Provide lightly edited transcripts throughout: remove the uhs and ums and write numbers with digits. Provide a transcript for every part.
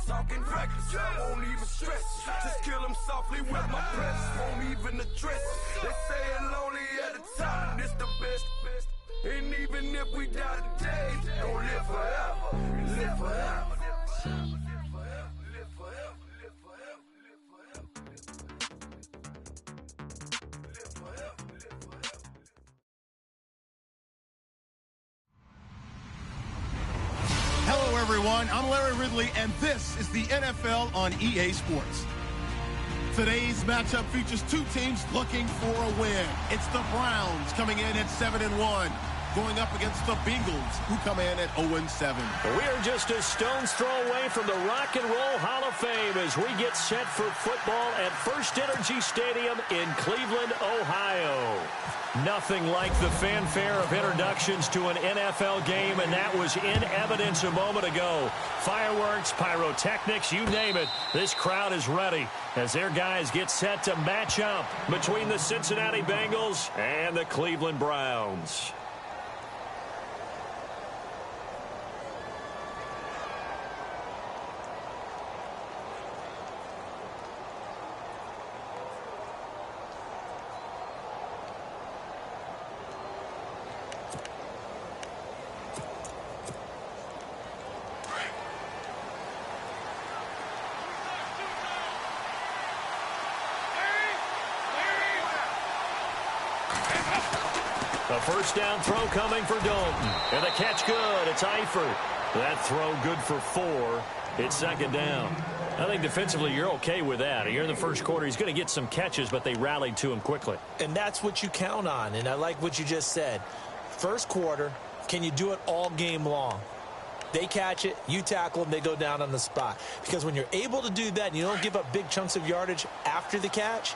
talking reckless. I won't even stress. Just kill him softly with my press. Won't even address it. They say it lonely at the top. This the best. And even if we die today, don't live forever. Live forever. Hello, everyone. I'm Larry Ridley, and this is the NFL on EA Sports. Today's matchup features two teams looking for a win. It's the Browns coming in at 7-1, going up against the Bengals, who come in at 0-7. We are just a stone's throw away from the Rock and Roll Hall of Fame as we get set for football at First Energy Stadium in Cleveland, Ohio. Nothing like the fanfare of introductions to an NFL game, and that was in evidence a moment ago. Fireworks, pyrotechnics, you name it. This crowd is ready as their guys get set to match up between the Cincinnati Bengals and the Cleveland Browns. A first down throw coming for Dalton. And the catch good. It's Eifert. That throw good for 4. It's second down. I think defensively you're okay with that. Here in the first quarter, he's going to get some catches, but they rallied to him quickly. And that's what you count on. And I like what you just said. First quarter, can you do it all game long? They catch it, you tackle them, they go down on the spot. Because when you're able to do that and you don't give up big chunks of yardage after the catch,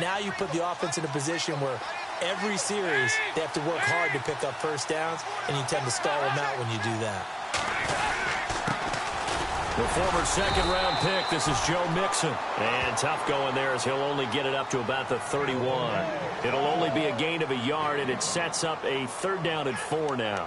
now you put the offense in a position where every series they have to work hard to pick up first downs, and you tend to stall them out when you do that. The former second-round pick, this is Joe Mixon. And tough going there as he'll only get it up to about the 31. It'll only be a gain of a yard, and it sets up a third down and 4 now.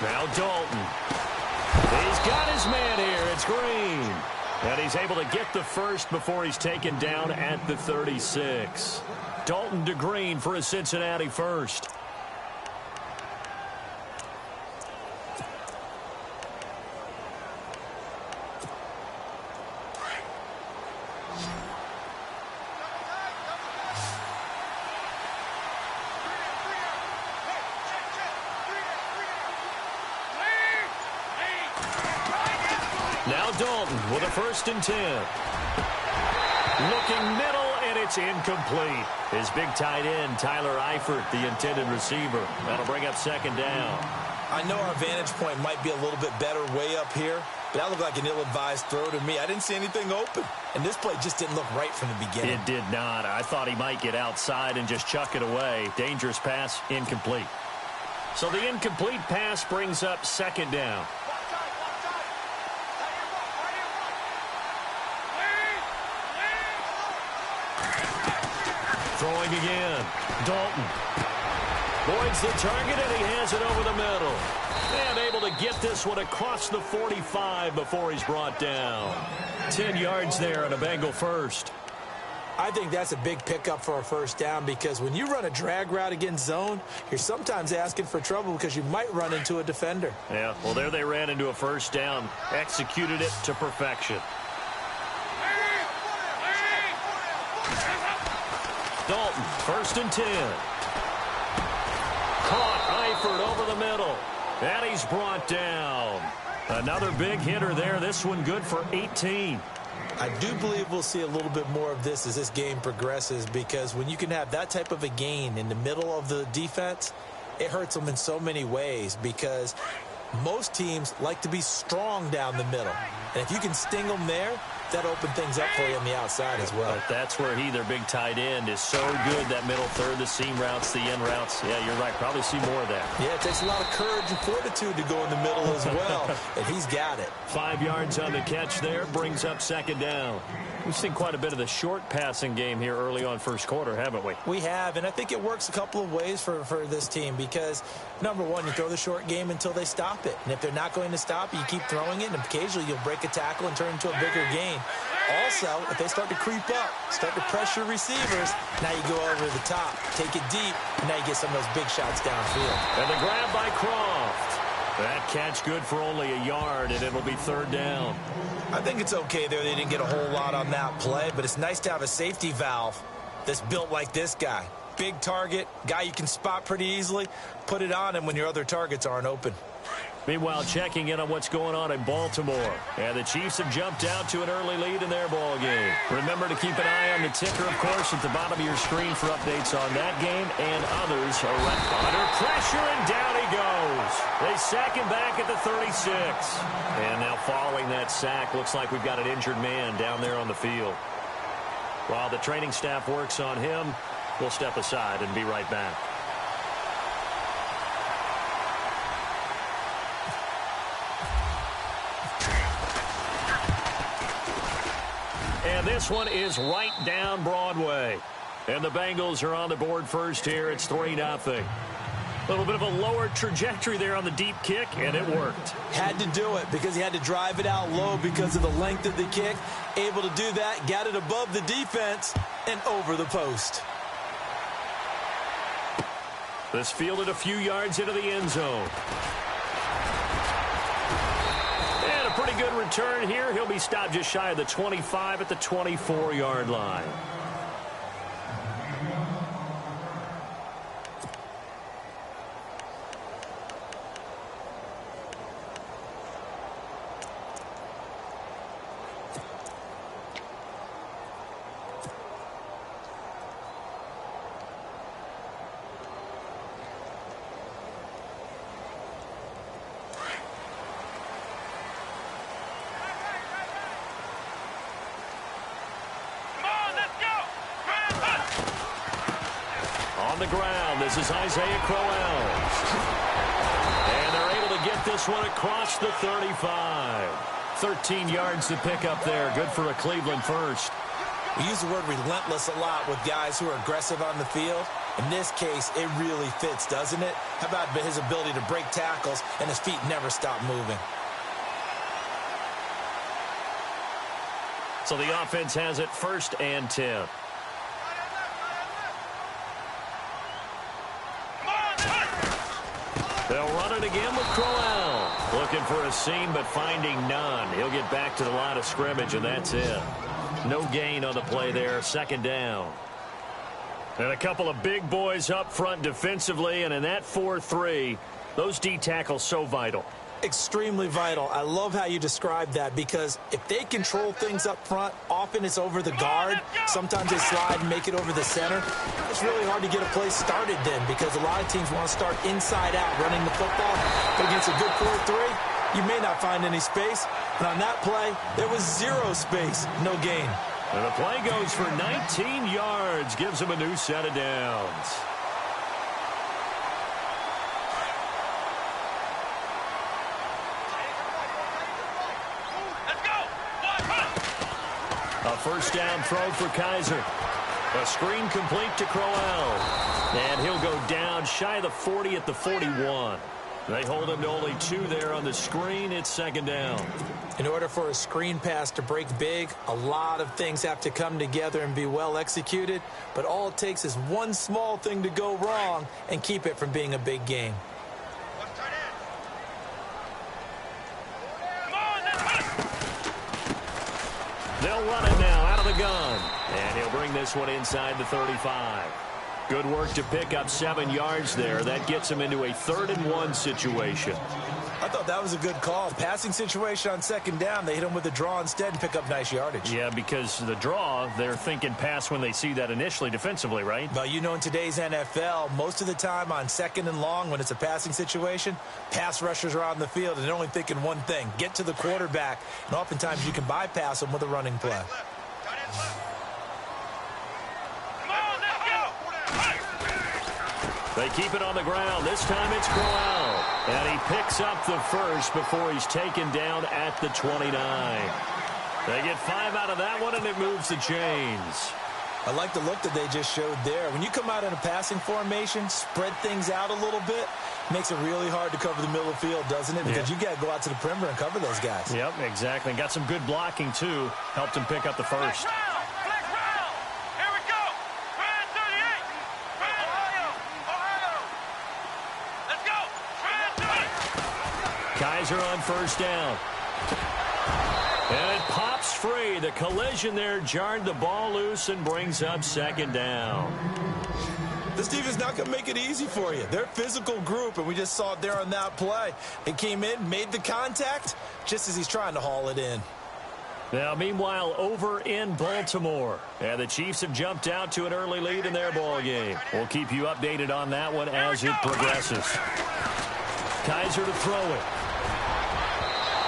Now Dalton. He's got his man here. It's Green. And he's able to get the first before he's taken down at the 36. Dalton to Green for a Cincinnati first. Now Dalton with a 1st and 10. Looking middle, and it's incomplete. His big tight end, Tyler Eifert, the intended receiver. That'll bring up second down. I know our vantage point might be a little bit better way up here, but that looked like an ill-advised throw to me. I didn't see anything open, and this play just didn't look right from the beginning. It did not. I thought he might get outside and just chuck it away. Dangerous pass, incomplete. So the incomplete pass brings up second down. Throwing again. Dalton. Boyd's the target, and he has it over the middle. And able to get this one across the 45 before he's brought down. 10 yards there on a Bengal first. I think that's a big pickup for a first down because when you run a drag route against zone, you're sometimes asking for trouble because you might run into a defender. Yeah, well, there they ran into a first down. Executed it to perfection. Dalton, 1st and 10. Caught Eifert over the middle. And he's brought down. Another big hitter there. This one good for 18. I do believe we'll see a little bit more of this as this game progresses because when you can have that type of a gain in the middle of the defense, it hurts them in so many ways because most teams like to be strong down the middle. And if you can sting them there, That'll open things up for you on the outside as well. But that's where their big tight end, is so good. That middle third, the seam routes, the end routes. Yeah, you're right. Probably see more of that. Yeah, it takes a lot of courage and fortitude to go in the middle as well, and he's got it. 5 yards on the catch there, brings up second down. We've seen quite a bit of the short passing game here early on first quarter, haven't we? We have, and I think it works a couple of ways for this team because, number one, you throw the short game until they stop it. And if they're not going to stop it, you keep throwing it, and occasionally you'll break a tackle and turn it into a bigger gain. Also, if they start to creep up, start to pressure receivers, now you go over the top, take it deep, and now you get some of those big shots downfield. And the grab by Croft. That catch good for only a yard, and it'll be third down. I think it's okay there. They didn't get a whole lot on that play, but it's nice to have a safety valve that's built like this guy. Big target, guy you can spot pretty easily. Put it on him when your other targets aren't open. Meanwhile, checking in on what's going on in Baltimore. And the Chiefs have jumped out to an early lead in their ball game. Remember to keep an eye on the ticker, of course, at the bottom of your screen for updates on that game and others around. Under pressure, and down he goes. They sack him back at the 36. And now following that sack, looks like we've got an injured man down there on the field. While the training staff works on him, we'll step aside and be right back. And this one is right down Broadway. And the Bengals are on the board first here. It's 3-0. A little bit of a lower trajectory there on the deep kick, and it worked. Had to do it because he had to drive it out low because of the length of the kick. Able to do that, got it above the defense, and over the post. This fielded a few yards into the end zone. And a pretty good return here. He'll be stopped just shy of the 25 at the 24-yard line. The ground. This is Isaiah Crowell. And they're able to get this one across the 35. 13 yards to pick up there. Good for a Cleveland first. We use the word relentless a lot with guys who are aggressive on the field. In this case, it really fits, doesn't it? How about his ability to break tackles and his feet never stop moving? So the offense has it 1st and 10. They'll run it again with Crowell. Looking for a seam, but finding none. He'll get back to the line of scrimmage, and that's it. No gain on the play there. 2nd down. And a couple of big boys up front defensively, and in that 4-3, those D tackles so vital. Extremely vital. I love how you describe that because if they control things up front, often it's over the guard. Sometimes they slide and make it over the center. It's really hard to get a play started then because a lot of teams want to start inside out running the football. But against a good 4-3, you may not find any space. And on that play, there was 0 space, no gain. And the play goes for 19 yards, gives them a new set of downs. A 1st down throw for Kaiser. A screen complete to Crowell. And he'll go down shy of the 40 at the 41. They hold him to only 2 there on the screen. It's 2nd down. In order for a screen pass to break big, a lot of things have to come together and be well executed. But all it takes is one small thing to go wrong and keep it from being a big game. They'll run it now out of the gun. And he'll bring this one inside the 35. Good work to pick up 7 yards there. That gets him into a 3rd and 1 situation. I thought that was a good call. Passing situation on second down. They hit him with a draw instead and pick up nice yardage. Yeah, because the draw, they're thinking pass when they see that initially defensively, right? Well, you know, in today's NFL, most of the time on second and long, when it's a passing situation, pass rushers are on the field and they're only thinking one thing, get to the quarterback. And oftentimes you can bypass them with a running play. They keep it on the ground. This time it's Ogml. And he picks up the first before he's taken down at the 29. They get 5 out of that one, and it moves the chains. I like the look that they just showed there. When you come out in a passing formation, spread things out a little bit, makes it really hard to cover the middle of the field, doesn't it? Because you got to go out to the perimeter and cover those guys. Yep, exactly. Got some good blocking, too. Helped him pick up the first. Kaiser on first down. And it pops free. The collision there jarred the ball loose and brings up second down. This defense is not going to make it easy for you. They're a physical group, and we just saw it there on that play. It came in, made the contact, just as he's trying to haul it in. Now, meanwhile, over in Baltimore. And the Chiefs have jumped out to an early lead in their ball game. We'll keep you updated on that one as it progresses. Kaiser to throw it.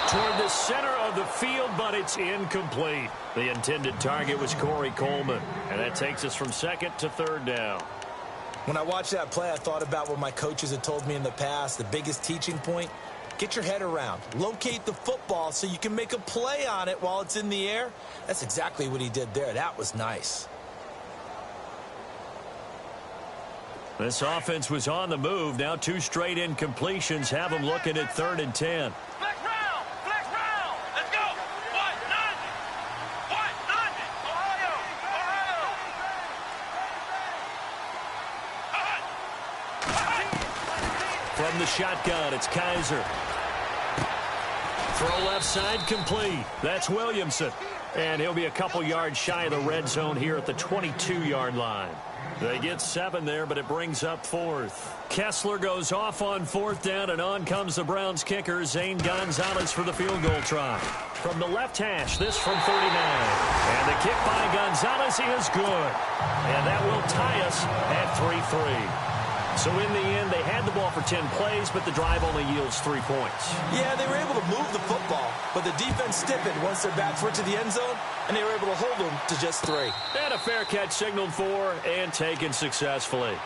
Toward the center of the field, but it's incomplete. The intended target was Corey Coleman. And that takes us from second to third down. When I watched that play, I thought about what my coaches had told me in the past. The biggest teaching point, get your head around. Locate the football so you can make a play on it while it's in the air. That's exactly what he did there. That was nice. This offense was on the move. Now 2 straight incompletions have them looking at 3rd and 10. From the shotgun, it's Kaiser. Throw left side complete. That's Williamson. And he'll be a couple yards shy of the red zone here at the 22-yard line. They get 7 there, but it brings up 4th. Kessler goes off on 4th down, and on comes the Browns kicker, Zane Gonzalez, for the field goal try. From the left hash, this from 39. And the kick by Gonzalez is good. And that will tie us at 3-3. So in the end, they had the ball for 10 plays, but the drive only yields 3 points. Yeah, they were able to move the football, but the defense stiffened once their backs were to the end zone, and they were able to hold them to just 3. And a fair catch signaled for and taken successfully.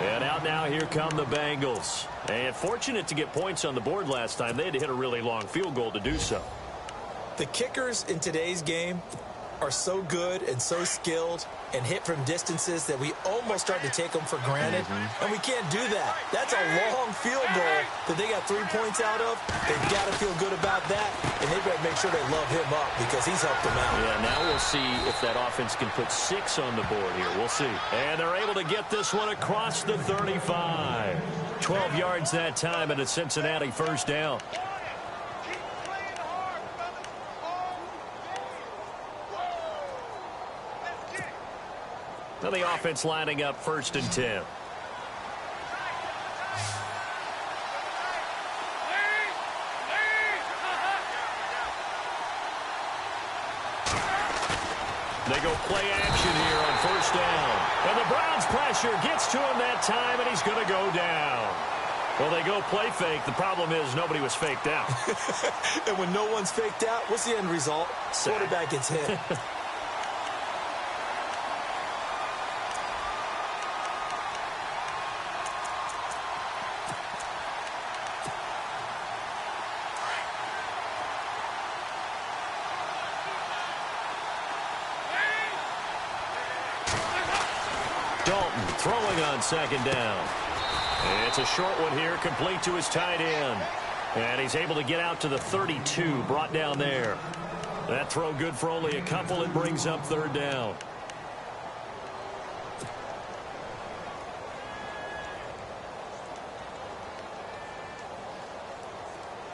And out now, here come the Bengals. And fortunate to get points on the board last time. They had to hit a really long field goal to do so. The kickers in today's game are so good and so skilled and hit from distances that we almost start to take them for granted. And we can't do that. That's a long field goal that they got 3 points out of. They've got to feel good about that, and they've got to make sure they love him up because he's helped them out. Yeah, now we'll see if that offense can put 6 on the board here. We'll see. And they're able to get this one across the 35. 12 yards that time, and a Cincinnati first down. Now the offense lining up 1st and 10. They go play action here on 1st down. And the Browns pressure gets to him that time, and he's going to go down. Well, they go play fake. The problem is nobody was faked out. And when no one's faked out, what's the end result? Quarterback gets hit. Throwing on 2nd down. It's a short one here, complete to his tight end. And he's able to get out to the 32, brought down there. That throw good for only a couple. It brings up 3rd down.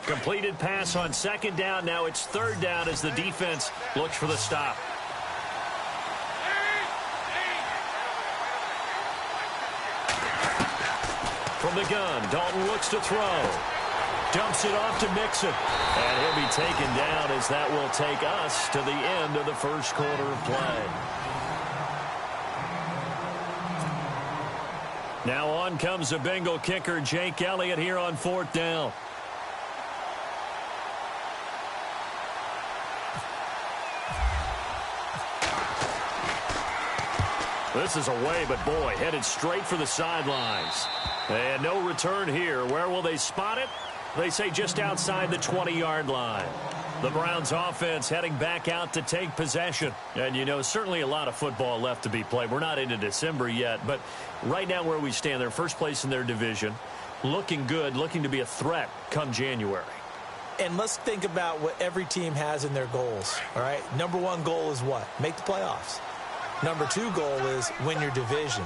Completed pass on 2nd down. Now it's 3rd down as the defense looks for the stop. From the gun, Dalton looks to throw. Dumps it off to Mixon. And he'll be taken down as that will take us to the end of the first quarter of play. Now on comes the Bengal kicker, Jake Elliott, here on 4th down. This is away, but boy, headed straight for the sidelines. And no return here. Where will they spot it? They say just outside the 20-yard line. The Browns offense heading back out to take possession. And, you know, certainly a lot of football left to be played. We're not into December yet, but right now where we stand, they're first place in their division. Looking good, looking to be a threat come January. And let's think about what every team has in their goals, all right? Number one goal is what? Make the playoffs. Number two goal is win your division.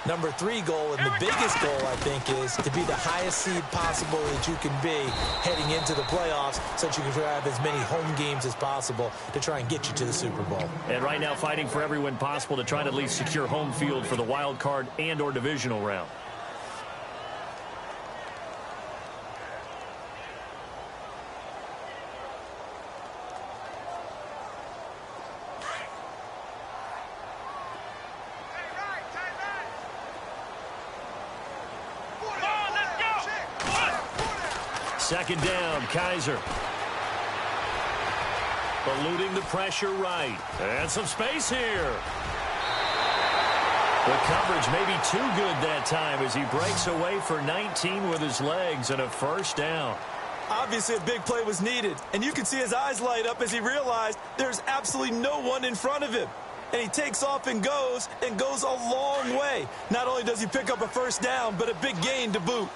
Number three goal, and the biggest goal, I think, is to be the highest seed possible that you can be heading into the playoffs so that you can have as many home games as possible to try and get you to the Super Bowl. And right now fighting for every win possible to try to at least secure home field for the wild card and or divisional round. Second down, Kaiser. Eluding the pressure right. And some space here. The coverage may be too good that time as he breaks away for 19 with his legs and a first down. Obviously, a big play was needed, and you can see his eyes light up as he realized there's absolutely no one in front of him. And he takes off and goes a long way. Not only does he pick up a first down, but a big gain to boot.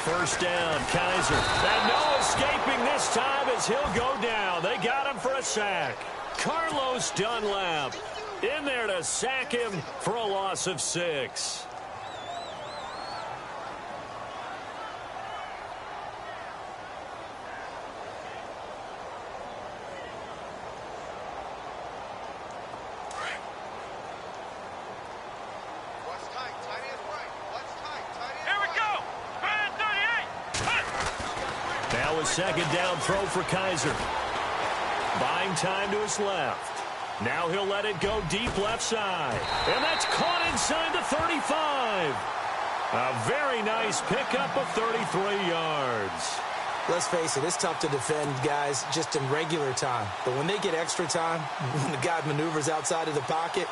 First down, Kaiser. And no escaping this time as he'll go down. They got him for a sack. Carlos Dunlap in there to sack him for a loss of 6. Second down throw for Kaiser. Buying time to his left. Now he'll let it go deep left side. And that's caught inside the 35. A very nice pickup of 33 yards. Let's face it, it's tough to defend guys just in regular time. But when they get extra time, when the guy maneuvers outside of the pocket,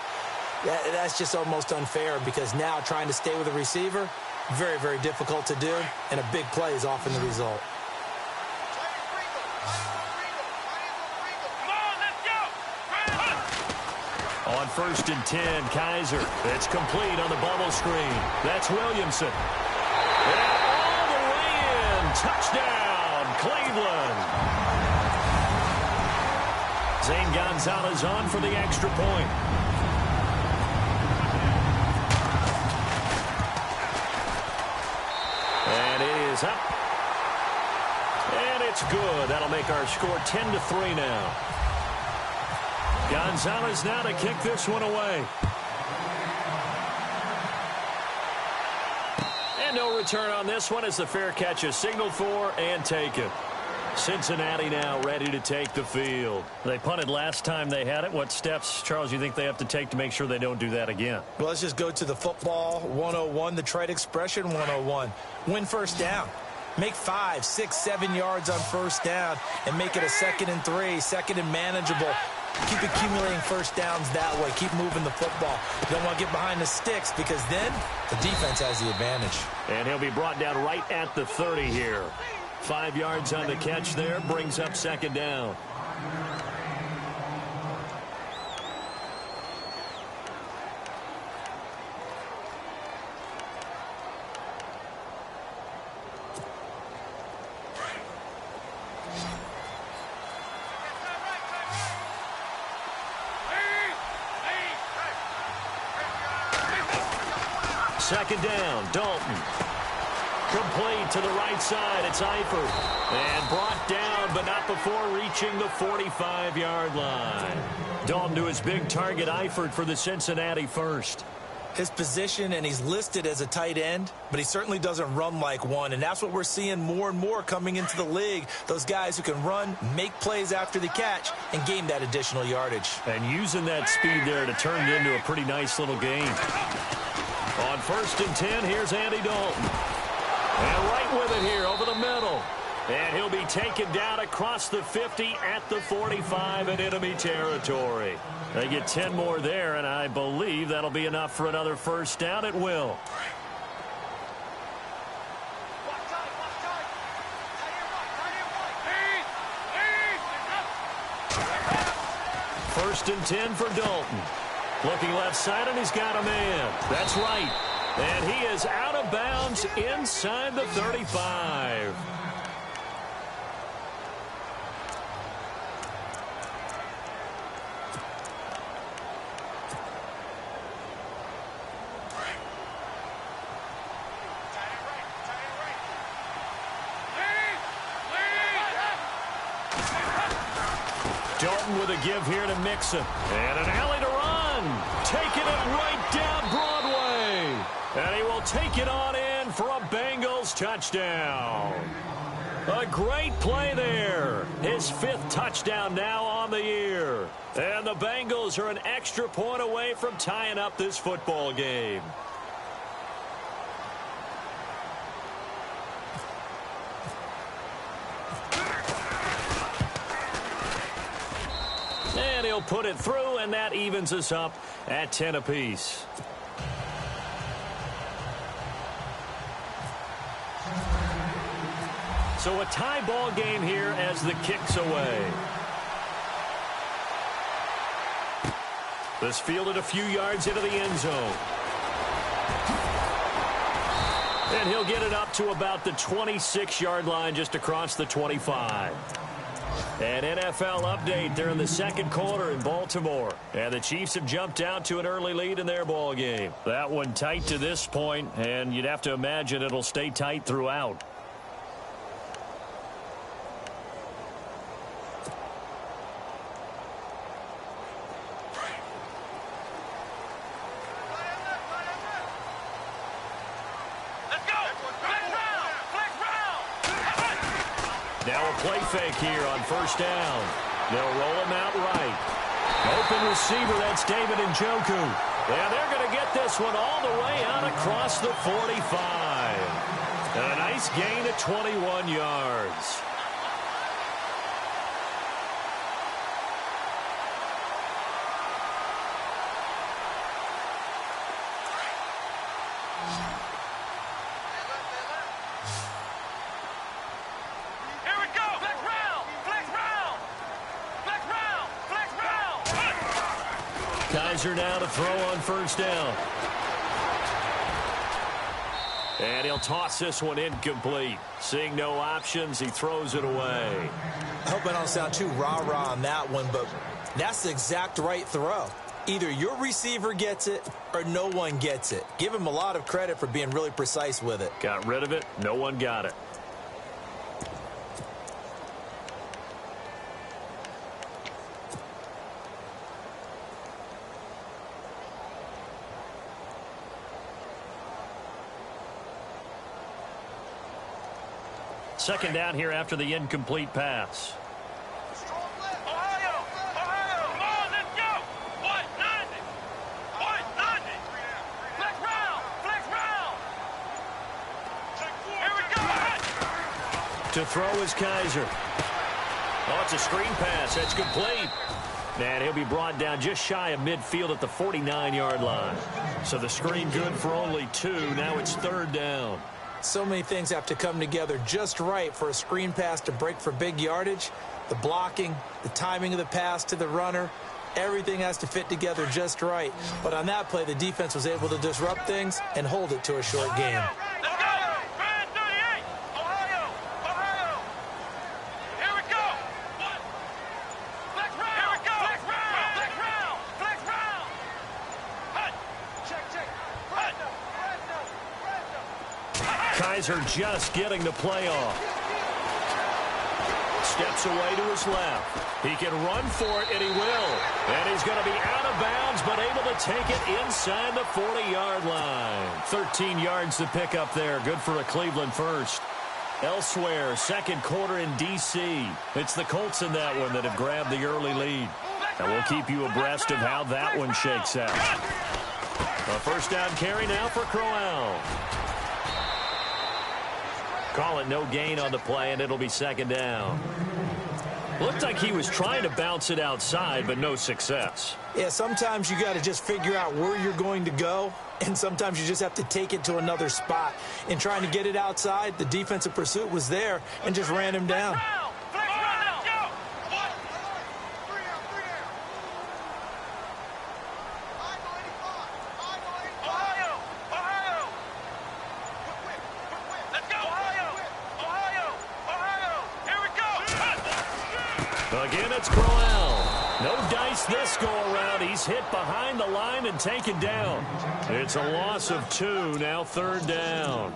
that's just almost unfair because now trying to stay with the receiver, very, very difficult to do, and a big play is often the result. On 1st and 10, Kaiser. It's complete on the bubble screen. That's Williamson. And all the way in. Touchdown, Cleveland. Zane Gonzalez on for the extra point. And it is up. And it's good. That'll make our score 10-3 now. Gonzalez now to kick this one away. And no return on this one as the fair catch is signaled for and taken. Cincinnati now ready to take the field. They punted last time they had it. What steps, Charles, you think they have to take to make sure they don't do that again? Well, let's just go to the football 101, the trade expression 101. Win first down. Make 5, 6, 7 yards on first down and make it a 2nd and 3, 2nd and manageable. Keep accumulating first downs that way. Keep moving the football. You don't want to get behind the sticks because then the defense has the advantage. And he'll be brought down right at the 30 here. 5 yards on the catch there. Brings up 2nd down. Second down, Dalton. Complete to the right side. It's Eifert. And brought down but not before reaching the 45-yard line. Dalton to his big target, Eifert for the Cincinnati first. His position, and he's listed as a tight end, but he certainly doesn't run like one, and that's what we're seeing more and more coming into the league. Those guys who can run, make plays after the catch, and gain that additional yardage. And using that speed there to turn it into a pretty nice little gain. On 1st and 10, here's Andy Dalton. And right with it here over the middle. And he'll be taken down across the 50 at the 45 in enemy territory. They get 10 more there, and I believe that'll be enough for another first down. It will. First and 10 for Dalton. Looking left side, and he's got a man. That's right. And he is out of bounds inside the 35. Dalton with a give here to Mixon. And an alley to run. Taking it right down Broadway. And he will take it on in for a Bengals touchdown. A great play there. His 5th touchdown now on the year. And the Bengals are an extra point away from tying up this football game. And he'll put it through, and that evens us up at 10 apiece. So a tie ball game here as the kick's away. This fielded a few yards into the end zone. And he'll get it up to about the 26-yard line just across the 25. An NFL update there in the second quarter in Baltimore. And the Chiefs have jumped out to an early lead in their ball game. That one tight to this point, and you'd have to imagine it'll stay tight throughout. Now a play fake here on first down. They'll roll him out right. Open receiver, that's David Njoku. And they're going to get this one all the way out across the 45. And a nice gain of 21 yards. Kaiser now to throw on first down. And he'll toss this one incomplete. Seeing no options, he throws it away. I hope I don't sound too rah-rah on that one, but that's the exact right throw. Either your receiver gets it or no one gets it. Give him a lot of credit for being really precise with it. Got rid of it. No one got it. Second down here after the incomplete pass. To throw is Kaiser. Oh, it's a screen pass. That's complete. And he'll be brought down just shy of midfield at the 49-yard line. So the screen good for only 2. Now it's third down. So many things have to come together just right for a screen pass to break for big yardage. The blocking, the timing of the pass to the runner, everything has to fit together just right. But on that play, the defense was able to disrupt things and hold it to a short game. Kaiser just getting the play off. Steps away to his left. He can run for it, and he will. And he's going to be out of bounds, but able to take it inside the 40-yard line. 13 yards to pick up there. Good for a Cleveland first. Elsewhere, second quarter in D.C. It's the Colts in that one that have grabbed the early lead. And we'll keep you abreast of how that one shakes out. A first down carry now for Crowell. Call it no gain on the play, and it'll be second down. Looked like he was trying to bounce it outside, but no success. Yeah, sometimes you got to just figure out where you're going to go, and sometimes you just have to take it to another spot. In trying to get it outside, the defensive pursuit was there and just ran him down. Again, it's Crowell. No dice this go-around. He's hit behind the line and taken down. It's a loss of 2, now third down.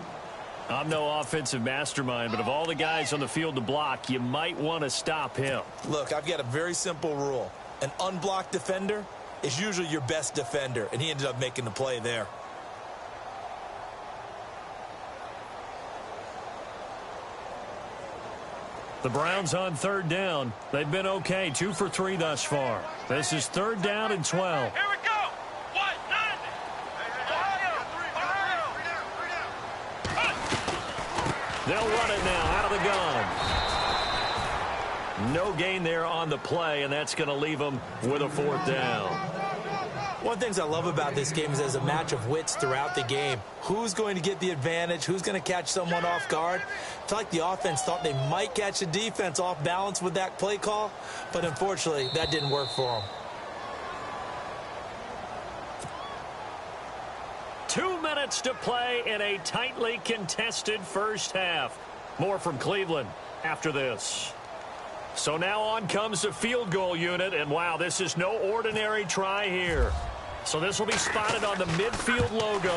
I'm no offensive mastermind, but of all the guys on the field to block, you might want to stop him. Look, I've got a very simple rule. An unblocked defender is usually your best defender, and he ended up making the play there. The Browns on third down. They've been okay, 2 for 3 thus far. This is third down and 12. Here we go. 1, 9. They'll run it now out of the gun. No gain there on the play, and that's going to leave them with a fourth down. One of the things I love about this game is there's a match of wits throughout the game. Who's going to get the advantage? Who's going to catch someone off guard? I feel like the offense thought they might catch the defense off balance with that play call, but unfortunately, that didn't work for them. 2 minutes to play in a tightly contested first half. More from Cleveland after this. So now on comes the field goal unit, and wow, this is no ordinary try here. So this will be spotted on the midfield logo.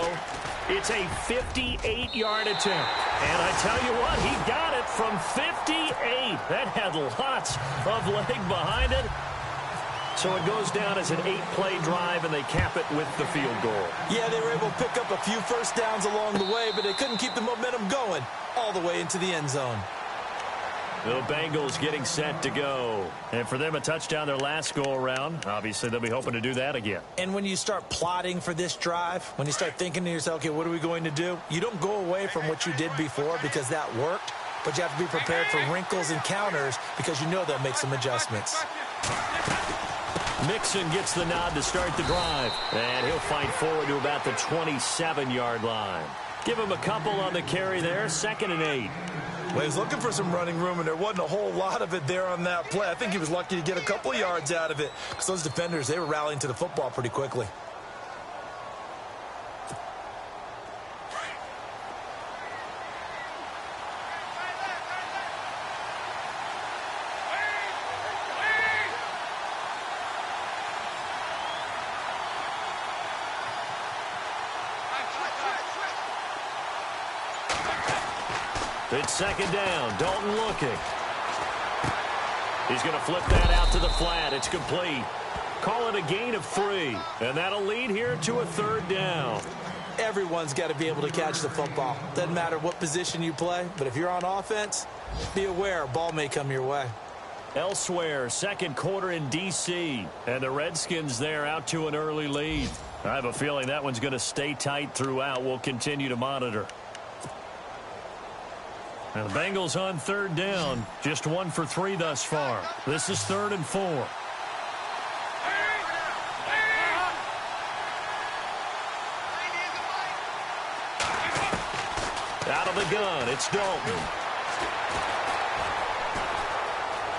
It's a 58-yard attempt. And I tell you what, he got it from 58. That had lots of leg behind it. So it goes down as an 8-play drive, and they cap it with the field goal. Yeah, they were able to pick up a few first downs along the way, but they couldn't keep the momentum going all the way into the end zone. The Bengals getting set to go. And for them, a touchdown their last go-around. Obviously, they'll be hoping to do that again. And when you start plotting for this drive, when you start thinking to yourself, okay, what are we going to do? You don't go away from what you did before because that worked, but you have to be prepared for wrinkles and counters because you know they'll make some adjustments. Mixon gets the nod to start the drive. And he'll fight forward to about the 27-yard line. Give him a couple on the carry there, 2nd and 8. Well, he was looking for some running room, and there wasn't a whole lot of it there on that play. I think he was lucky to get a couple yards out of it because those defenders, they were rallying to the football pretty quickly. It's second down. Dalton looking. He's going to flip that out to the flat. It's complete. Call it a gain of 3. And that'll lead here to a third down. Everyone's got to be able to catch the football. Doesn't matter what position you play, but if you're on offense, be aware a ball may come your way. Elsewhere, second quarter in D.C. And the Redskins there out to an early lead. I have a feeling that one's going to stay tight throughout. We'll continue to monitor. And the Bengals on third down. Just 1 for 3 thus far. This is 3rd and 4. Out of the gun, it's Dalton.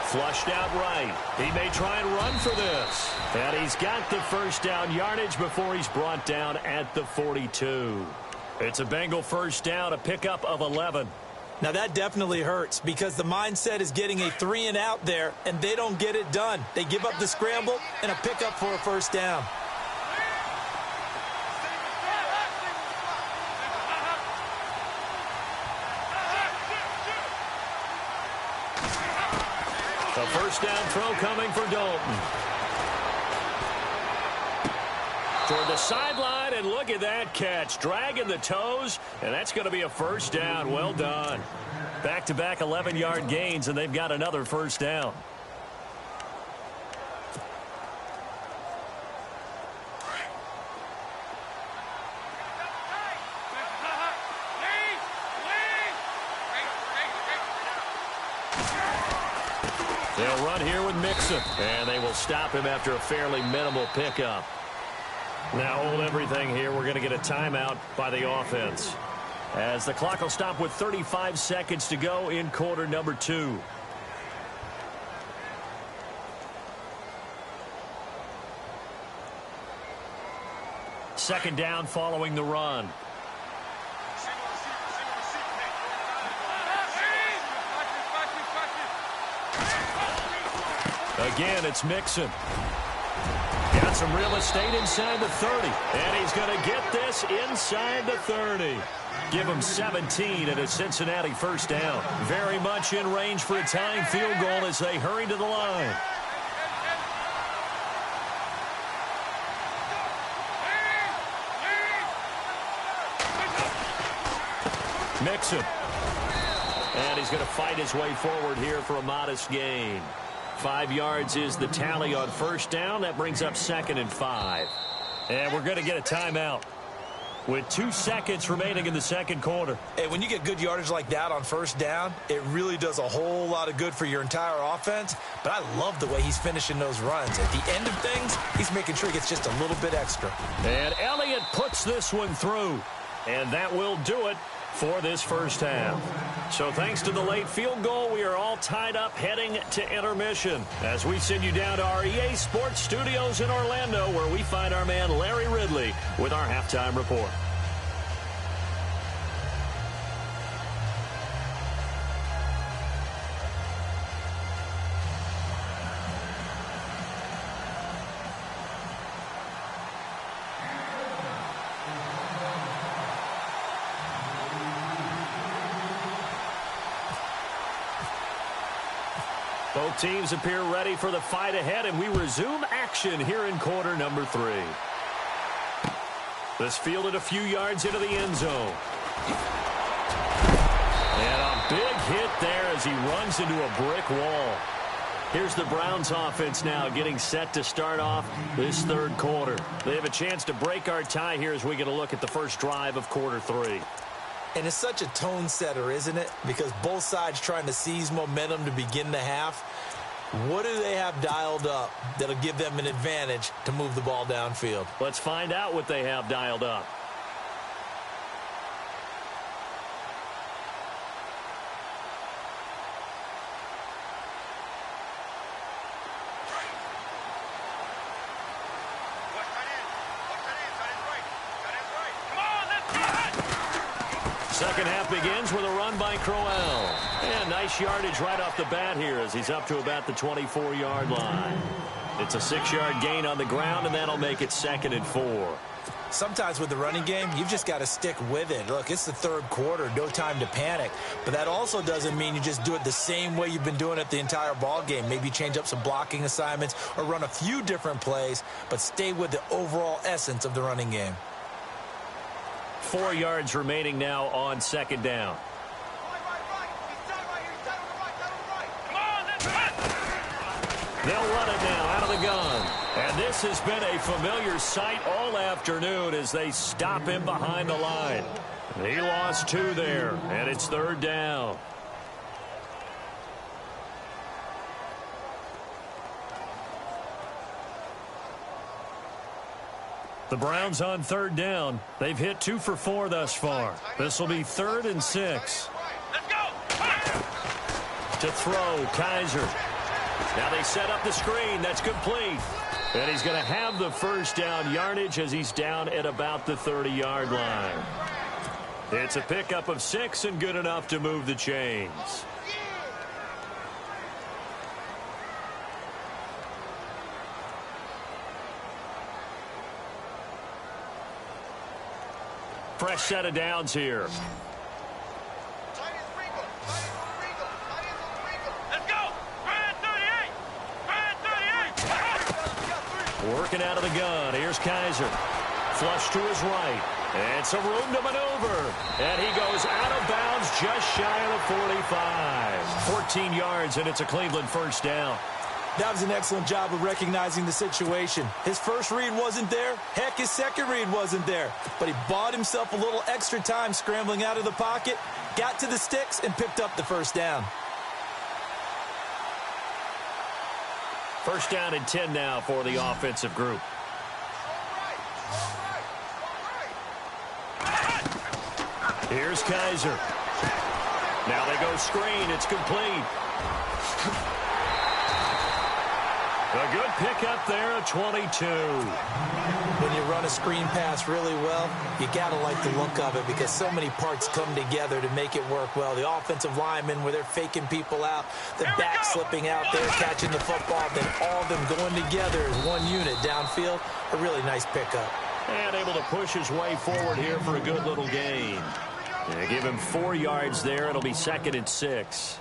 Flushed out right. He may try and run for this. And he's got the first down yardage before he's brought down at the 42. It's a Bengal first down, a pickup of 11. Now that definitely hurts because the mindset is getting a 3 and out there, and they don't get it done. They give up the scramble and a pickup for a first down. A first down throw coming for Dalton. Toward the sideline, and look at that catch. Dragging the toes, and that's going to be a first down. Well done. Back-to-back 11-yard gains, and they've got another first down. They'll run here with Mixon, and they will stop him after a fairly minimal pickup. Now hold everything here. We're going to get a timeout by the offense, as the clock will stop with 35 seconds to go in quarter number 2. Second down following the run. Again, it's Mixon. Got some real estate inside the 30. And he's going to get this inside the 30. Give him 17 and a Cincinnati first down. Very much in range for a tying field goal as they hurry to the line. Mixon. And he's going to fight his way forward here for a modest gain. 5 yards is the tally on first down. That brings up 2nd and 5. And we're going to get a timeout with 2 seconds remaining in the second quarter. Hey, when you get good yardage like that on first down, it really does a whole lot of good for your entire offense. But I love the way he's finishing those runs. At the end of things, he's making sure he gets just a little bit extra. And Elliott puts this one through. And that will do it for this first half. So thanks to the late field goal, we are all tied up heading to intermission as we send you down to our EA Sports Studios in Orlando, where we find our man Larry Ridley with our halftime report. Both teams appear ready for the fight ahead, and we resume action here in quarter number 3. This fielded a few yards into the end zone. And a big hit there as he runs into a brick wall. Here's the Browns offense now getting set to start off this third quarter. They have a chance to break our tie here as we get a look at the first drive of quarter 3. And it's such a tone setter, isn't it? Because both sides trying to seize momentum to begin the half. What do they have dialed up that'll give them an advantage to move the ball downfield? Let's find out what they have dialed up. Second half begins with a run by Crowell. And nice yardage right off the bat here as he's up to about the 24-yard line. It's a 6-yard gain on the ground, and that'll make it 2nd and 4. Sometimes with the running game, you've just got to stick with it. Look, it's the third quarter, no time to panic. But that also doesn't mean you just do it the same way you've been doing it the entire ball game. Maybe change up some blocking assignments or run a few different plays, but stay with the overall essence of the running game. 4 yards remaining now on second down. They'll run it now out of the gun. And this has been a familiar sight all afternoon as they stop him behind the line. He lost 2 there, and it's third down. The Browns on third down. They've hit 2 for 4 thus far. This will be 3rd and 6. Let's go. To throw, Kaiser. Now they set up the screen. That's complete. And he's going to have the first down yardage as he's down at about the 30-yard line. It's a pickup of 6 and good enough to move the chains. Fresh set of downs here. Let's go. Run 38. Working out of the gun. Here's Kaiser. Flush to his right. And some room to maneuver. And he goes out of bounds just shy of the 45. 14 yards, and it's a Cleveland first down. That was an excellent job of recognizing the situation. His first read wasn't there. Heck, his second read wasn't there. But he bought himself a little extra time scrambling out of the pocket, got to the sticks, and picked up the first down. First down and 10 now for the offensive group. Here's Kaiser. Now they go screen. It's complete. A good pickup there at 22. When you run a screen pass really well, you got to like the look of it because so many parts come together to make it work well. The offensive linemen, where they're faking people out, the back slipping out there, catching the football, then all of them going together as one unit downfield. A really nice pickup. And able to push his way forward here for a good little gain. Yeah, give him 4 yards there. It'll be 2nd and 6.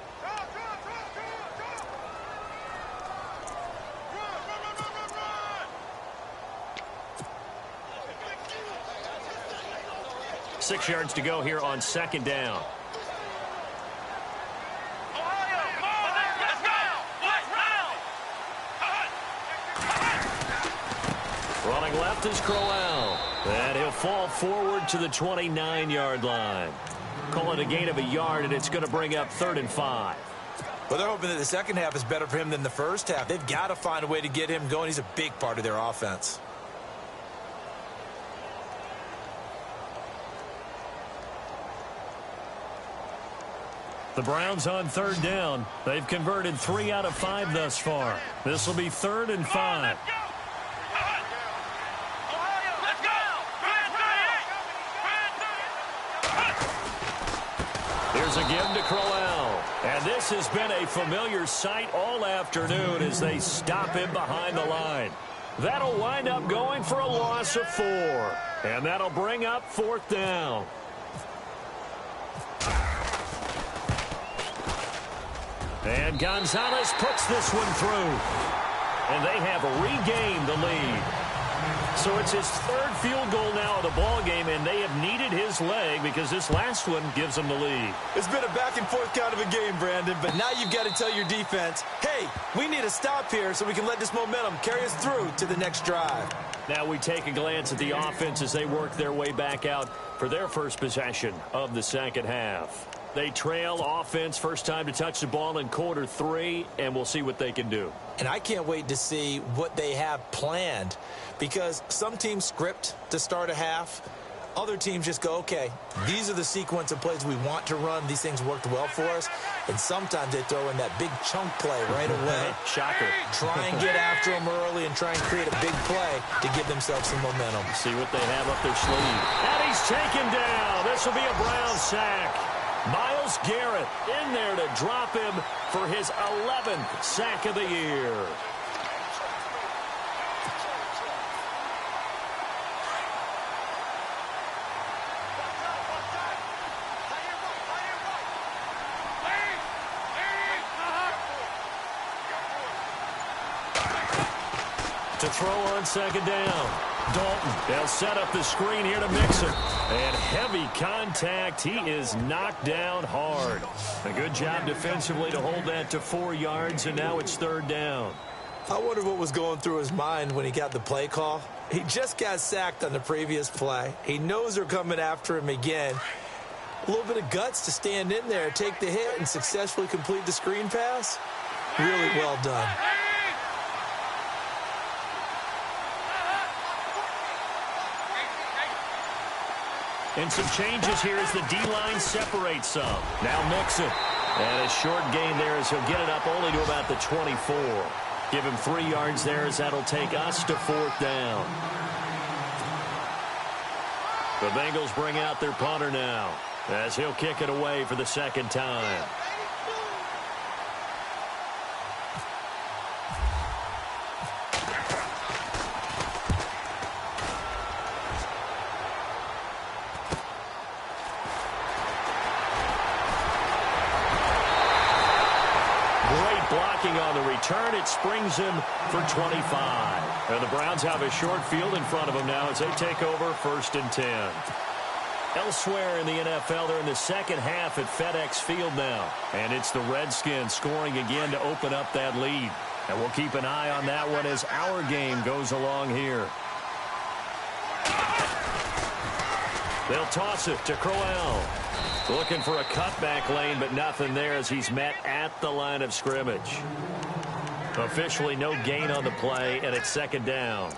Six yards to go here on 2nd down. Running left is Crowell. And he'll fall forward to the 29-yard line. Call it a gain of a yard, and it's going to bring up 3rd and 5. Well, they're hoping that the second half is better for him than the first half. They've got to find a way to get him going. He's a big part of their offense. The Browns on 3rd down. They've converted 3 out of 5 thus far. This will be 3rd and 5. Here's a give to Crowell. And this has been a familiar sight all afternoon as they stop him behind the line. That'll wind up going for a loss of 4. And that'll bring up 4th down. And Gonzalez puts this one through. And they have regained the lead. So it's his 3rd field goal now of the ball game, and they have needed his leg because this last one gives them the lead. It's been a back-and-forth kind of a game, Brandon, but now you've got to tell your defense, hey, we need a stop here so we can let this momentum carry us through to the next drive. Now we take a glance at the offense as they work their way back out for their first possession of the second half. They trail offense, first time to touch the ball in quarter 3, and we'll see what they can do. And I can't wait to see what they have planned because some teams script to start a half. Other teams just go, okay, these are the sequence of plays we want to run. These things worked well for us. And sometimes they throw in that big chunk play right away. Shocker. Try and get after them early and try and create a big play to give themselves some momentum. See what they have up their sleeve. And he's taken down. This will be a Brown sack. Myles Garrett in there to drop him for his 11th sack of the year. To throw on 2nd down. Dalton, they'll set up the screen here to mix him. And heavy contact. He is knocked down hard. A good job defensively to hold that to 4 yards, and now it's 3rd down. I wonder what was going through his mind when he got the play call. He just got sacked on the previous play. He knows they're coming after him again. A little bit of guts to stand in there, take the hit, and successfully complete the screen pass. Really well done. And some changes here as the D-line separates some. Now Mixon. And a short gain there as he'll get it up only to about the 24. Give him 3 yards there as that'll take us to 4th down. The Bengals bring out their punter now as he'll kick it away for the 2nd time. on the return. It springs him for 25. And the Browns have a short field in front of them now as they take over 1st and 10. Elsewhere in the NFL, they're in the second half at FedEx Field now. And it's the Redskins scoring again to open up that lead. And we'll keep an eye on that one as our game goes along here. They'll toss it to Crowell. Looking for a cutback lane, but nothing there as he's met at the line of scrimmage. Officially no gain on the play, and it's 2nd down.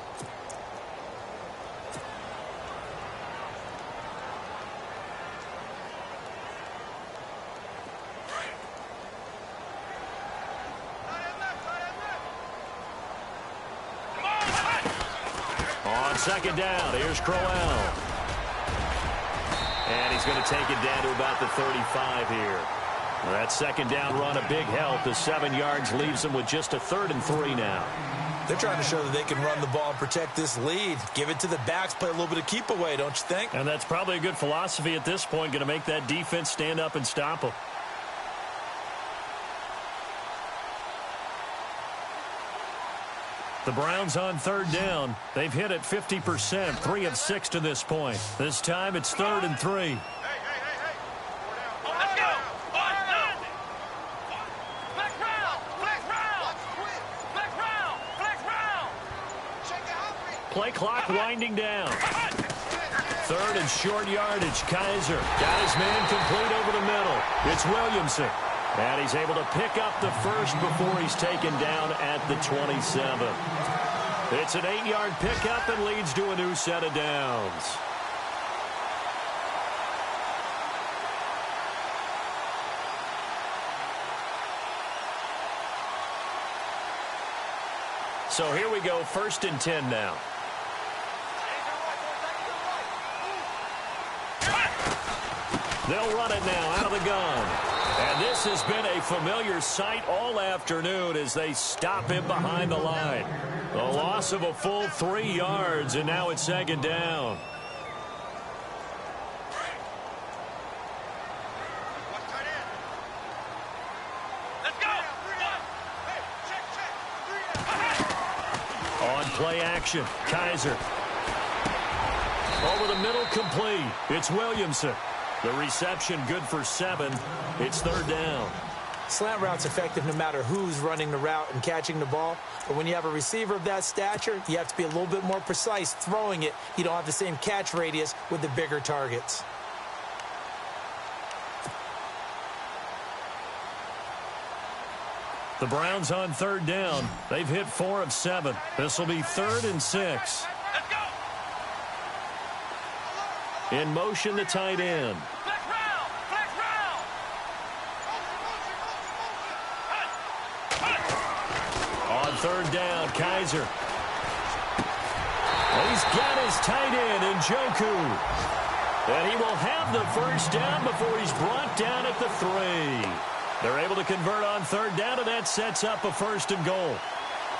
On 2nd down, here's Crowell. And he's going to take it down to about the 35 here. Well, that 2nd down run a big help. The 7 yards leaves them with just a 3rd and 3 now. They're trying to show that they can run the ball and protect this lead. Give it to the backs, play a little bit of keep away, don't you think? And that's probably a good philosophy at this point, going to make that defense stand up and stop them. The Browns on 3rd down. They've hit it 50%, 3 of 6 to this point. This time it's 3rd and 3. Let's go. Flex round. Flex round. Flex round. Flex round. Play clock winding down. 3rd and short yardage. Kaiser got his man complete over the middle. It's Williamson. And he's able to pick up the 1st before he's taken down at the 27. It's an 8-yard pickup and leads to a new set of downs. So here we go, 1st and 10 now. They'll run it now out of the gun. And this has been a familiar sight all afternoon as they stop him behind the line. The loss of a full 3 yards, and now it's 2nd down. Let's go. On play action, Kaiser. Over the middle, complete. It's Williamson. The reception good for 7. It's 3rd down. Slant route's effective no matter who's running the route and catching the ball. But when you have a receiver of that stature, you have to be a little bit more precise throwing it. You don't have the same catch radius with the bigger targets. The Browns on 3rd down. They've hit 4 of 7. This will be 3rd and 6. Let's go. In motion, the tight end. Flex round. Flex round. On 3rd down, Kaiser. He's got his tight end in Njoku. And he will have the 1st down before he's brought down at the 3. They're able to convert on 3rd down, and that sets up a 1st and goal.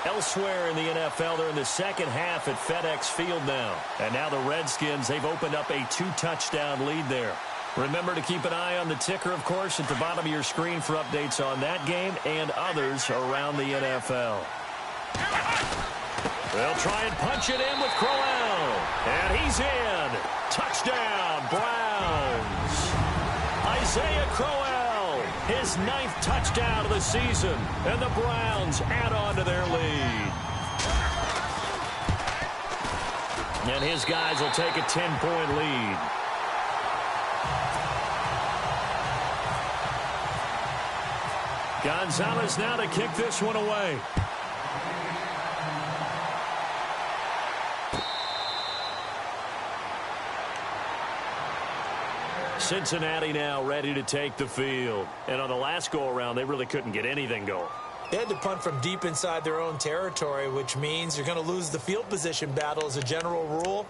Elsewhere in the NFL, they're in the second half at FedEx Field now. And now the Redskins, they've opened up a 2-touchdown lead there. Remember to keep an eye on the ticker, of course, at the bottom of your screen for updates on that game and others around the NFL. They'll try and punch it in with Crowell. And he's in. Touchdown, Browns. Isaiah Crowell, his 9th touchdown of the season. And the Browns add on to their lead. And his guys will take a 10-point lead. Gonzalez now to kick this one away. Cincinnati now ready to take the field. And on the last go-around, they really couldn't get anything going. They had to punt from deep inside their own territory, which means you're going to lose the field position battle as a general rule.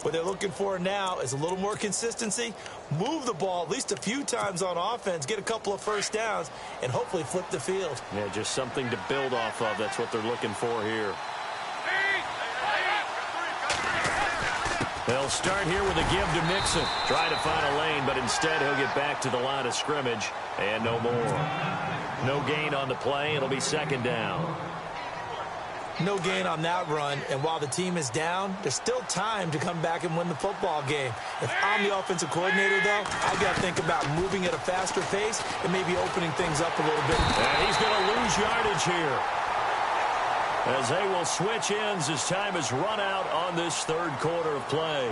What they're looking for now is a little more consistency, move the ball at least a few times on offense, get a couple of 1st downs, and hopefully flip the field. Yeah, just something to build off of. That's what they're looking for here. They'll start here with a give to Mixon. Try to find a lane, but instead he'll get back to the line of scrimmage and no more. No gain on the play. It'll be second down. No gain on that run, and while the team is down, there's still time to come back and win the football game. If I'm the offensive coordinator, though, I've got to think about moving at a faster pace and maybe opening things up a little bit. And he's going to lose yardage here, as they will switch ends as time is run out on this third quarter of play.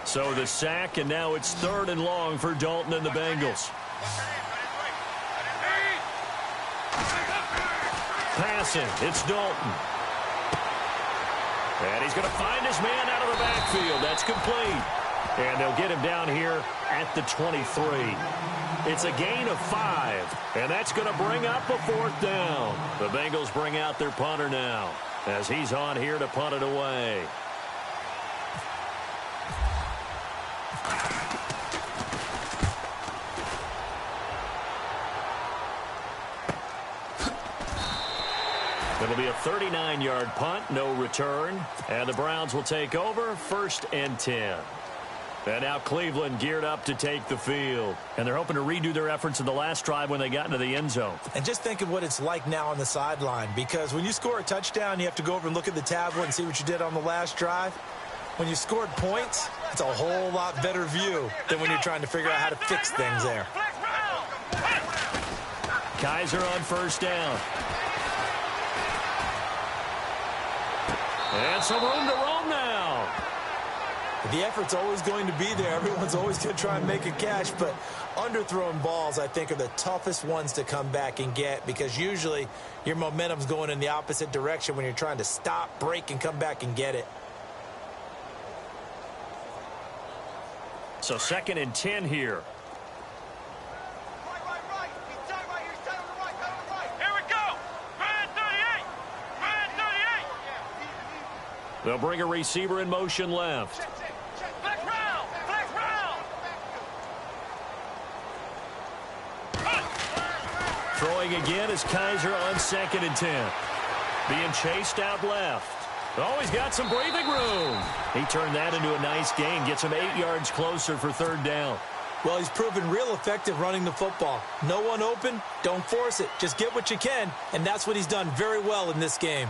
So the sack, and now it's 3rd and long for Dalton and the Bengals. Passing, it's Dalton. And he's going to find his man out of the backfield. That's complete. And they'll get him down here at the 23. It's a gain of 5, and that's going to bring up a 4th down. The Bengals bring out their punter now, as he's on here to punt it away. It'll be a 39-yard punt, no return. And the Browns will take over, 1st and 10. And now Cleveland geared up to take the field. And they're hoping to redo their efforts in the last drive when they got into the end zone. And just think of what it's like now on the sideline, because when you score a touchdown, you have to go over and look at the tablet and see what you did on the last drive. When you scored points, it's a whole lot better view than when you're trying to figure out how to fix things there. Kaiser on 1st down. And some room to roam now. The effort's always going to be there. Everyone's always going to try and make a catch, but underthrown balls, I think, are the toughest ones to come back and get, because usually your momentum's going in the opposite direction when you're trying to stop, break, and come back and get it. So 2nd and 10 here. They'll bring a receiver in motion left. Flex round! Flex round! Throwing again is Kaiser on 2nd and 10. Being chased out left. Oh, he's got some breathing room. He turned that into a nice gain. Gets him 8 yards closer for 3rd down. Well, he's proven real effective running the football. No one open, don't force it. Just get what you can, and that's what he's done very well in this game.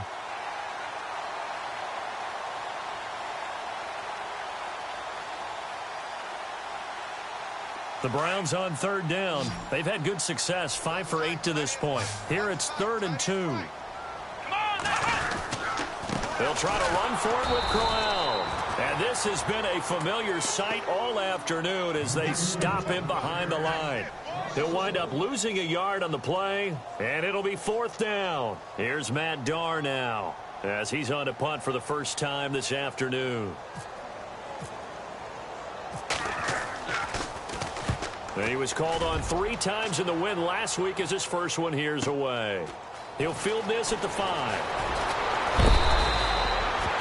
The Browns on 3rd down. They've had good success, 5 for 8 to this point. Here it's 3rd and 2. They'll try to run for it with Crowell. And this has been a familiar sight all afternoon as they stop him behind the line. He'll wind up losing a yard on the play, and it'll be 4th down. Here's Matt Darr now, as he's on to punt for the first time this afternoon. And he was called on 3 times in the win last week, as his first one here's away. He'll field this at the 5.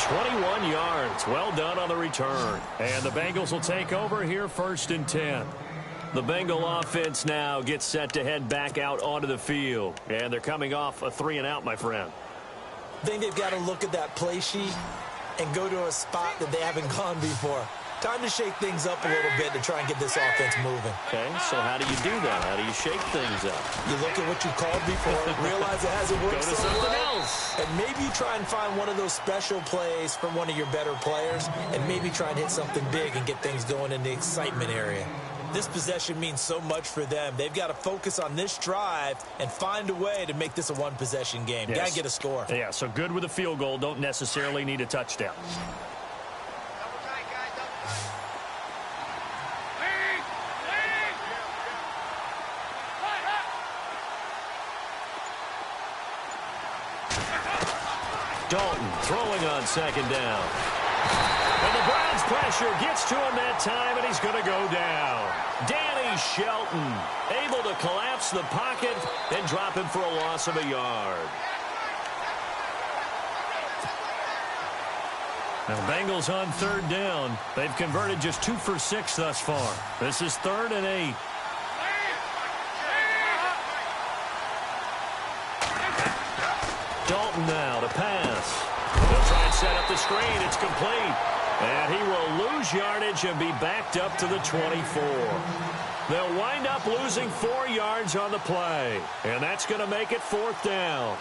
21 yards. Well done on the return. And the Bengals will take over here, 1st and 10. The Bengal offense now gets set to head back out onto the field. And they're coming off a 3-and-out, my friend. I think they've got to look at that play sheet and go to a spot that they haven't gone before. Time to shake things up a little bit to try and get this offense moving. Okay, so how do you do that? How do you shake things up? You look at what you called before, realize it hasn't worked. Go to something else. And maybe try and find one of those special plays from one of your better players, and maybe try and hit something big and get things going in the excitement area. This possession means so much for them. They've got to focus on this drive and find a way to make this a one-possession game. Yes. Got to get a score. Yeah, so good with a field goal. Don't necessarily need a touchdown. Dalton throwing on 2nd down. And the Browns pressure gets to him that time, and he's going to go down. Danny Shelton able to collapse the pocket and drop him for a loss of a yard. Now, Bengals on 3rd down. They've converted just 2 for 6 thus far. This is 3rd and 8. Dalton now to pass. They'll try and set up the screen. It's complete. And he will lose yardage and be backed up to the 24. They'll wind up losing 4 yards on the play. And that's going to make it 4th down.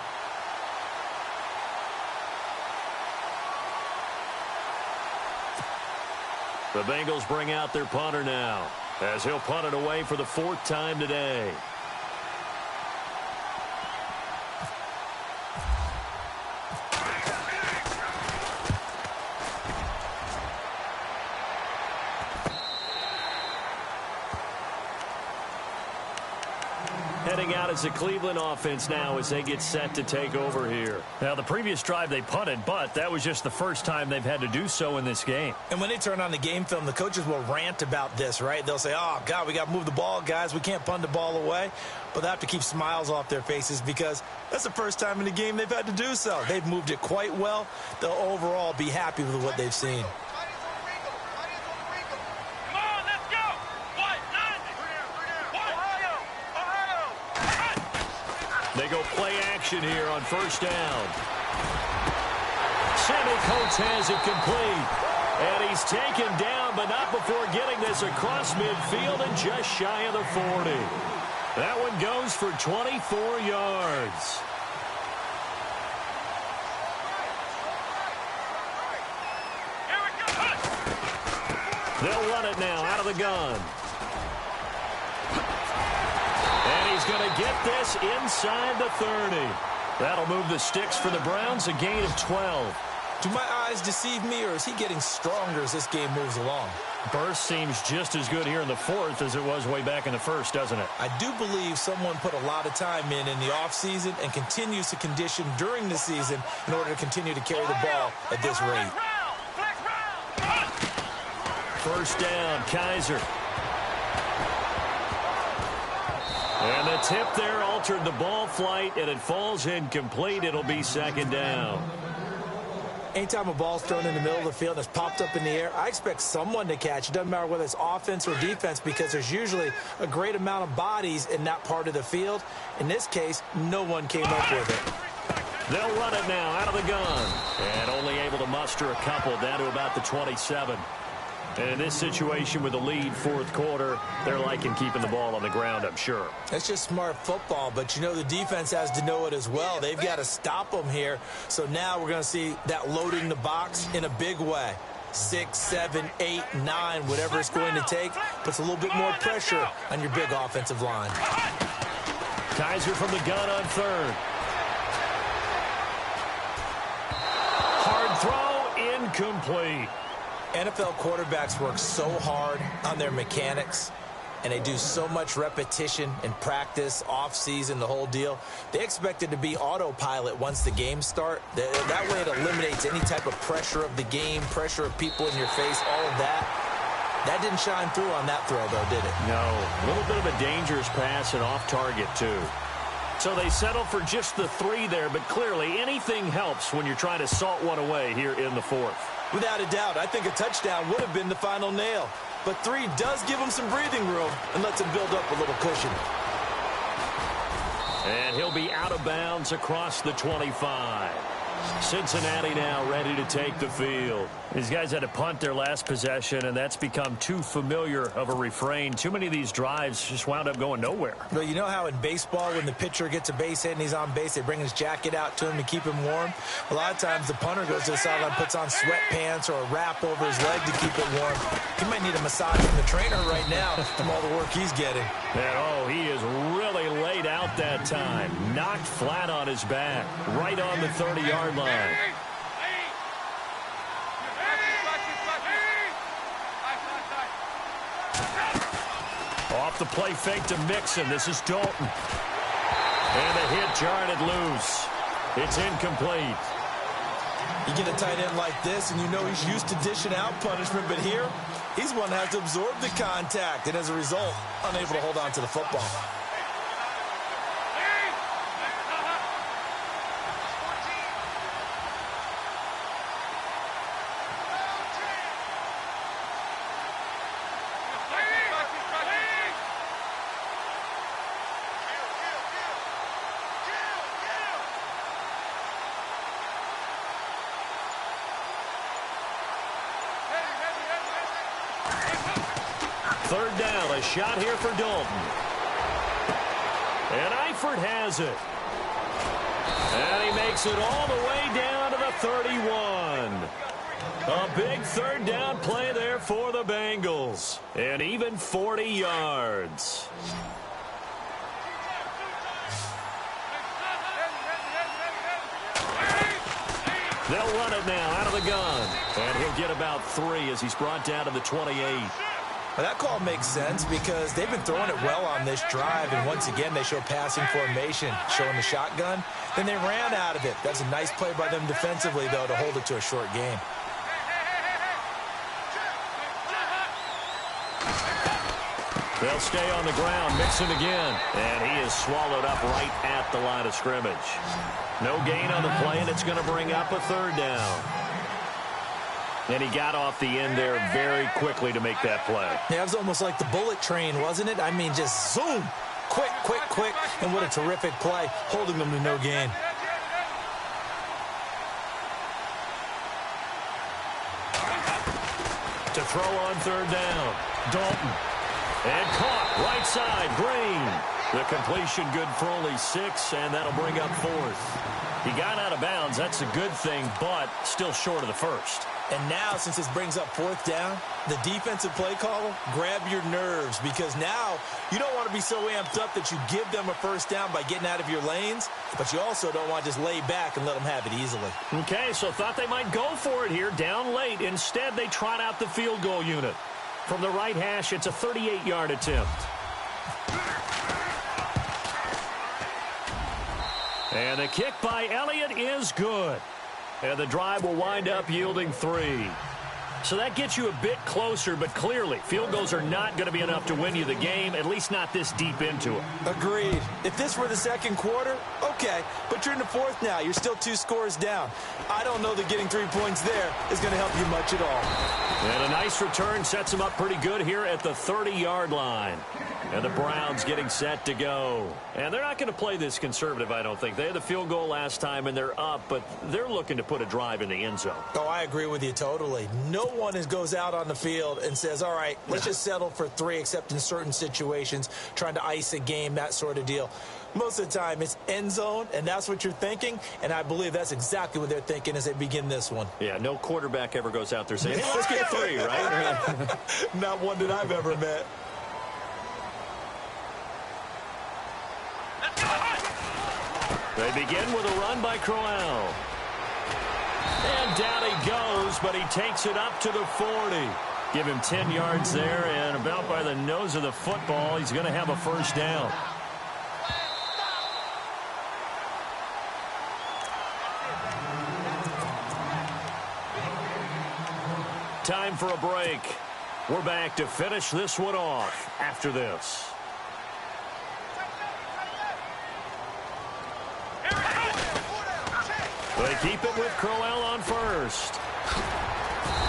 The Bengals bring out their punter now, as he'll punt it away for the 4th time today. Heading out as the Cleveland offense now as they get set to take over here. Now, the previous drive they punted, but that was just the first time they've had to do so in this game. And when they turn on the game film, the coaches will rant about this, right? They'll say, oh, God, we got to move the ball, guys. We can't punt the ball away. But they have to keep smiles off their faces because that's the first time in the game they've had to do so. They've moved it quite well. They'll overall be happy with what they've seen. They go play action here on 1st down. Sammy Coates has it complete. And he's taken down, but not before getting this across midfield and just shy of the 40. That one goes for 24 yards. They'll run it now out of the gun. And he's going to get this inside the 30. That'll move the sticks for the Browns, a gain of 12. Do my eyes deceive me, or is he getting stronger as this game moves along? Burst seems just as good here in the 4th as it was way back in the 1st, doesn't it? I do believe someone put a lot of time in the offseason and continues to condition during the season in order to continue to carry the ball at this rate. 1st down, Kaiser. And the tip there altered the ball flight, and it falls incomplete. It'll be 2nd down. Anytime a ball's thrown in the middle of the field and it's popped up in the air, I expect someone to catch. It doesn't matter whether it's offense or defense because there's usually a great amount of bodies in that part of the field. In this case, no one came up with it. They'll run it now out of the gun. And only able to muster a couple down to about the 27. And in this situation with the lead 4th quarter, they're liking keeping the ball on the ground, I'm sure. That's just smart football, but you know the defense has to know it as well. They've got to stop them here. So now we're going to see that loading the box in a big way. 6, 7, 8, 9, whatever it's going to take, puts a little bit more pressure on your big offensive line. Kaiser from the gun on 3rd. Hard throw, incomplete. NFL quarterbacks work so hard on their mechanics, and they do so much repetition in practice, off-season, the whole deal. They expect it to be autopilot once the games start. That way it eliminates any type of pressure of the game, pressure of people in your face, all of that. That didn't shine through on that throw, though, did it? No. A little bit of a dangerous pass and off target, too. So they settle for just the 3 there, but clearly anything helps when you're trying to salt one away here in the 4th. Without a doubt, I think a touchdown would have been the final nail. But 3 does give him some breathing room and lets him build up a little cushion. And he'll be out of bounds across the 25. Cincinnati now ready to take the field. These guys had to punt their last possession, and that's become too familiar of a refrain. Too many of these drives just wound up going nowhere. Well, you know how in baseball, when the pitcher gets a base hit and he's on base, they bring his jacket out to him to keep him warm? A lot of times the punter goes to the sideline, puts on sweatpants or a wrap over his leg to keep it warm. He might need a massage from the trainer right now from all the work he's getting. And, oh, he is really laid out that time. Knocked flat on his back, right on the 30-yard line. Off the play fake to Mixon. This is Dalton. And the hit jarred it loose. It's incomplete. You get a tight end like this, and you know he's used to dishing out punishment, but here, he's one that has to absorb the contact, and as a result, unable to hold on to the football. Third down, a shot here for Dalton. And Eifert has it. And he makes it all the way down to the 31. A big third down play there for the Bengals. And even 40 yards. They'll run it now out of the gun. And he'll get about 3 as he's brought down to the 28. Well, that call makes sense because they've been throwing it well on this drive, and once again they show passing formation, showing the shotgun. Then they ran out of it. That's a nice play by them defensively, though, to hold it to a short game. They'll stay on the ground, Mixon again, and he is swallowed up right at the line of scrimmage. No gain on the play, and it's going to bring up a third down. And he got off the end there very quickly to make that play. Yeah, it was almost like the bullet train, wasn't it? I mean, just zoom. Quick, quick, quick. And what a terrific play, holding them to no gain. To throw on third down, Dalton. And caught, right side, Green. The completion good for only 6, and that'll bring up 4th. He got out of bounds. That's a good thing, but still short of the first. And now, since this brings up 4th down, the defensive play caller, grab your nerves, because now you don't want to be so amped up that you give them a first down by getting out of your lanes, but you also don't want to just lay back and let them have it easily. Okay, so thought they might go for it here, down late. Instead, they trot out the field goal unit. From the right hash, it's a 38-yard attempt. And the kick by Elliott is good. And the drive will wind up yielding 3. So that gets you a bit closer, but clearly field goals are not going to be enough to win you the game, at least not this deep into it. Agreed. If this were the second quarter, okay, but you're in the 4th now. You're still 2 scores down. I don't know that getting 3 points there is going to help you much at all. And a nice return sets them up pretty good here at the 30-yard line. And the Browns getting set to go. And they're not going to play this conservative, I don't think. They had the field goal last time, and they're up, but they're looking to put a drive in the end zone. Oh, I agree with you totally. No one goes out on the field and says, all right, let's just settle for 3, except in certain situations, trying to ice a game, that sort of deal. Most of the time, it's end zone, and that's what you're thinking, and I believe that's exactly what they're thinking as they begin this one. Yeah, no quarterback ever goes out there saying, hey, let's get 3, right? Not one that I've ever met. They begin with a run by Crowell. And down he goes, but he takes it up to the 40. Give him 10 yards there, and about by the nose of the football, he's going to have a first down. Time for a break. We're back to finish this one off after this. They keep it with Crowell on first.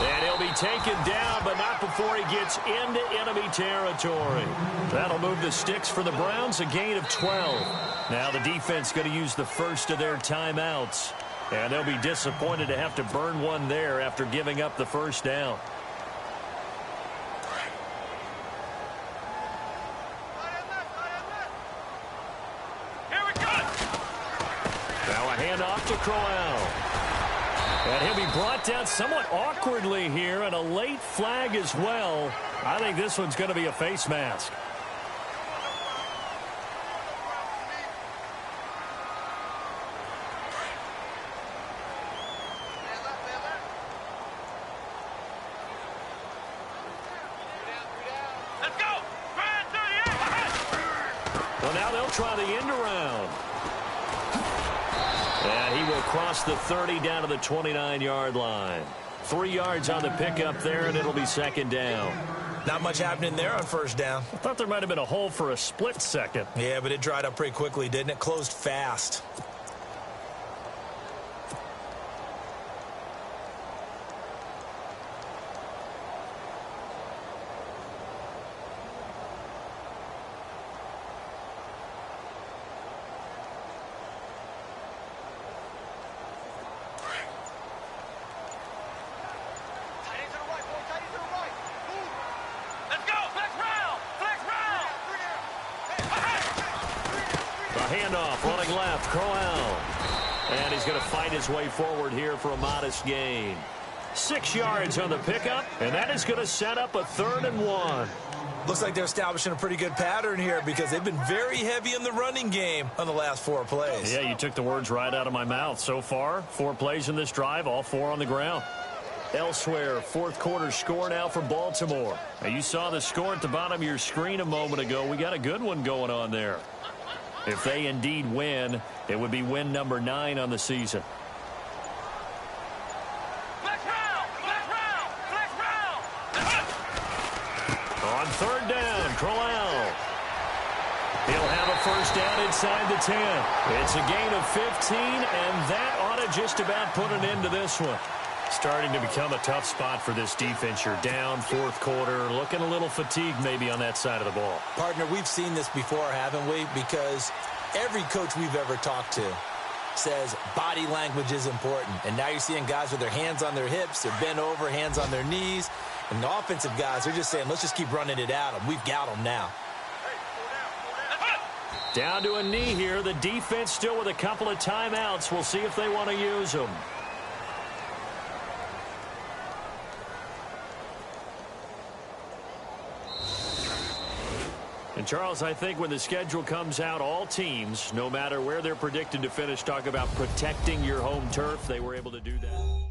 And he'll be taken down, but not before he gets into enemy territory. That'll move the sticks for the Browns, a gain of 12. Now the defense going to use the first of their timeouts. And they'll be disappointed to have to burn one there after giving up the first down. Off to Crowell. And he'll be brought down somewhat awkwardly here, and a late flag as well. I think this one's going to be a face mask. Let's go! Well, now they'll try the end around. And he will cross the 30 down to the 29-yard line. 3 yards on the pickup there, and it'll be second down. Not much happening there on first down. I thought there might have been a hole for a split second. Yeah, but it dried up pretty quickly, didn't it? Closed fast. Let's go! Let's run! handoff, running left, Crowell. And he's going to fight his way forward here for a modest gain. 6 yards on the pickup, and that is going to set up a 3rd and 1. Looks like they're establishing a pretty good pattern here because they've been very heavy in the running game on the last 4 plays. Yeah, you took the words right out of my mouth. So far, 4 plays in this drive, all 4 on the ground. Elsewhere, 4th quarter score now for Baltimore. Now, you saw the score at the bottom of your screen a moment ago. We got a good one going on there. If they indeed win, it would be win number 9 on the season. On 3rd down, Crowell. He'll have a first down inside the 10. It's a gain of 15, and that ought to just about put an end to this one. Starting to become a tough spot for this defense. You're down 4th quarter, looking a little fatigued maybe on that side of the ball. Partner, we've seen this before, haven't we? Because every coach we've ever talked to says body language is important. And now you're seeing guys with their hands on their hips, they're bent over, hands on their knees. And the offensive guys, they're just saying, let's just keep running it at them. We've got them now. Down to a knee here. The defense still with a couple of timeouts. We'll see if they want to use them. And, Charles, I think when the schedule comes out, all teams, no matter where they're predicted to finish, talk about protecting your home turf. They were able to do that.